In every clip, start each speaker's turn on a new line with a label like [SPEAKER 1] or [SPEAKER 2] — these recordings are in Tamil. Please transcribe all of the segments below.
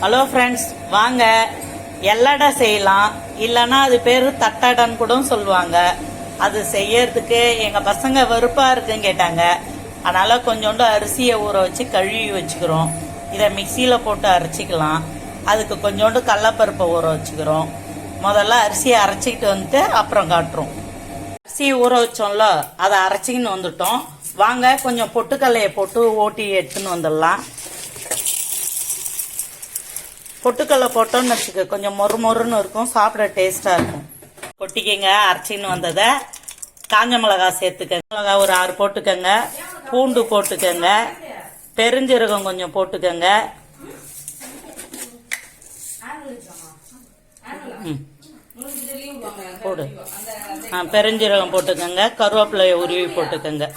[SPEAKER 1] ஹலோ ஃப்ரெண்ட்ஸ், வாங்க எல்லடை செய்யலாம். இல்லைன்னா அது பேர் தட்டடைன்னு கூட சொல்லுவாங்க. அது செய்யறதுக்கு எங்கள் பசங்க வெறுப்பாக இருக்குன்னு கேட்டாங்க. அதனால் கொஞ்சோண்டு அரிசியை ஊற வச்சு கழுவி வச்சுக்கிறோம். இதை மிக்சியில் போட்டு அரைச்சிக்கலாம். அதுக்கு கொஞ்சோண்டு கடலப்பருப்பை ஊற வச்சுக்கிறோம். முதல்ல அரிசியை அரைச்சிக்கிட்டு வந்துட்டு அப்புறம் காட்டுறோம். அரிசியை ஊற வச்சோம்ல, அதை அரைச்சிக்கின்னு வந்துட்டோம். வாங்க கொஞ்சம் பொட்டுக்கல்லையை போட்டு ஓட்டி எடுத்துன்னு வந்துடலாம். பொட்டுக்கல்லை போட்டோன்னு வச்சுக்க, கொஞ்சம் மொறு மொறுன்னு இருக்கும், சாப்பிட டேஸ்டாக இருக்கும். கொட்டிக்கங்க. அரைச்சின்னு வந்ததை காஞ்ச மிளகா சேர்த்துக்கங்க. மிளகா ஒரு 6 போட்டுக்கங்க. பூண்டு போட்டுக்கங்க. பெருஞ்சீரகம் கொஞ்சம் போட்டுக்கங்க. போடு. பெருஞ்சீரகம் போட்டுக்கங்க. கருவேப்பிலையை உருவி போட்டுக்கங்க.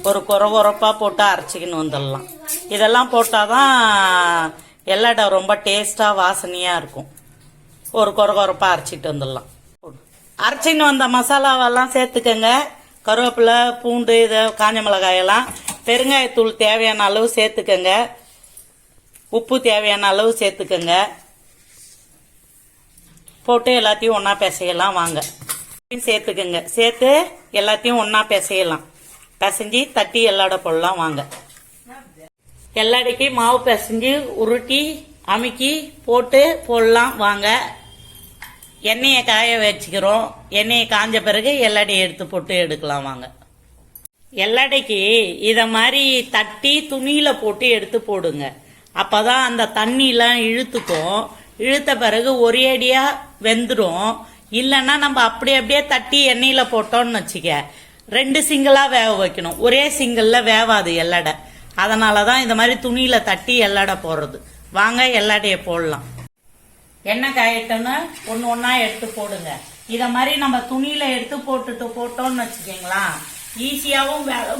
[SPEAKER 1] ஒரு கொரப்பாக போட்டு அரைச்சிக்கின்னு வந்துடலாம். இதெல்லாம் போட்டாதான் எல்லடை ரொம்ப டேஸ்டா வாசனையா இருக்கும். ஒரு கொரப்பா அரைச்சிட்டு வந்துடலாம். அரைச்சின்னு வந்த மசாலாவெல்லாம் சேர்த்துக்கங்க. கருவேப்பிலை, பூண்டு, இதை காஞ்ச மிளகாயெல்லாம், பெருங்காயத்தூள் தேவையான அளவு சேர்த்துக்கங்க. உப்பு தேவையான அளவு சேர்த்துக்கங்க. போட்டு எல்லாத்தையும் ஒன்றா பிசையலாம். வாங்க சேர்த்துக்கங்க. சேர்த்து எல்லாத்தையும் ஒன்றா பிசையலாம். பிசைஞ்சி தட்டி எல்லடை போடலாம். வாங்க எல்லடைக்கு மாவு பிசைஞ்சு உருட்டி அமுக்கி போட்டு போடலாம். வாங்க எண்ணெயை காய வச்சுக்கிறோம். எண்ணெயை காஞ்ச பிறகு எல்லடையை எடுத்து போட்டு எடுக்கலாம். வாங்க எல்லடைக்கு இதை மாதிரி தட்டி துணியில் போட்டு எடுத்து போடுங்க. அப்போதான் அந்த தண்ணிலாம் இழுத்துக்கும். இழுத்த பிறகு ஒரே அடியாக வெந்துடும். இல்லைன்னா நம்ம அப்படியே தட்டி எண்ணெயில் போட்டோம்னு வச்சுக்க, 2 சிங்கிளாக வேக வைக்கணும். ஒரே சிங்கிளில் வேவாது எல்லடை. அதனால தான் இந்த மாதிரி துணியில் தட்டி எல்லடை போடுறது. வாங்க எல்லடையை போடலாம். எண்ணெய் காயிட்டோன்னு ஒன்று ஒன்றா எடுத்து போடுங்க. இதை மாதிரி நம்ம துணியில் எடுத்து போட்டோம்னு வச்சுக்கிங்களா, ஈஸியாகவும் வேலை.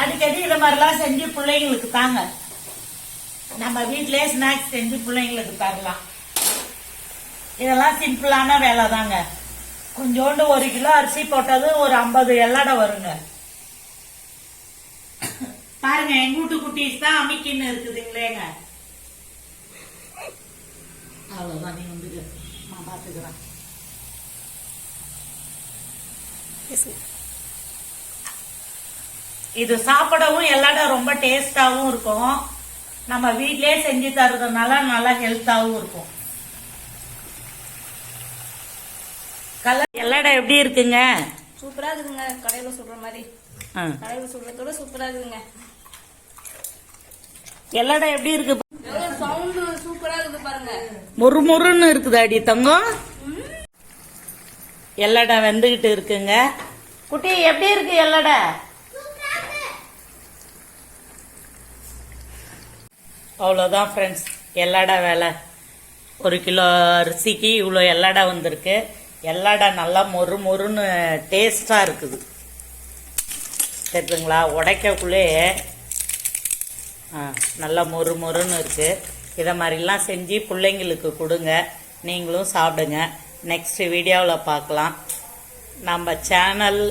[SPEAKER 1] அடிக்கடி இதை மாதிரிலாம் செஞ்சு பிள்ளைங்களுக்கு தாங்க. நம்ம வீட்டிலே ஸ்நாக்ஸ் செஞ்சு பிள்ளைங்களுக்கு தரலாம். இதெல்லாம் சிம்பிளான வேலை தாங்க. கொஞ்சோண்டு 1 கிலோ அரிசி போட்டது ஒரு 50 எல்லடை வருங்க. பாருங்க, எங்க வீட்டு குட்டீஸ் தான் அமிக்கின்னு இருக்குதுங்களேங்க. அவ்வளவுதான். நீ வந்து நான் பாத்துக்கிறேன். இது சாப்பிடவும் எல்லடை ரொம்ப டேஸ்டாவும் இருக்கும். நம்ம வீட்லயே செஞ்சு தரதுனால நல்லா ஹெல்த்தாவும் இருக்கும். எல்லடை எப்படி இருக்குங்க?
[SPEAKER 2] சூப்பரா இருக்குங்க. கடையில சுடுற மாதிரி. கடையில சுடுறதோட சூப்பரா இருக்குங்க.
[SPEAKER 1] எல்லடை எப்படி இருக்கு?
[SPEAKER 2] சவுண்ட் சூப்பரா இருக்கு பாருங்க.
[SPEAKER 1] முறுமுறுன்னு இருக்குது அடி தங்கம். எல்லடை வெந்துகிட்டு இருக்குங்க. குட்டி எப்படி இருக்கு எல்லடை? அவ்வளோதான் ஃப்ரெண்ட்ஸ், எல்லடை வேலை. 1 கிலோ அரிசிக்கு இவ்வளோ எல்லடை வந்திருக்கு. எல்லடை நல்லா மொறுன்னு டேஸ்டா இருக்குது. தெரியுதுங்களா? உடைக்கக்குள்ளே நல்லா மொறுன்னு இருக்கு. இதை மாதிரிலாம் செஞ்சு பிள்ளைங்களுக்கு கொடுங்க. நீங்களும் சாப்பிடுங்க. நெக்ஸ்ட் வீடியோவில் பார்க்கலாம். நம்ம சேனல்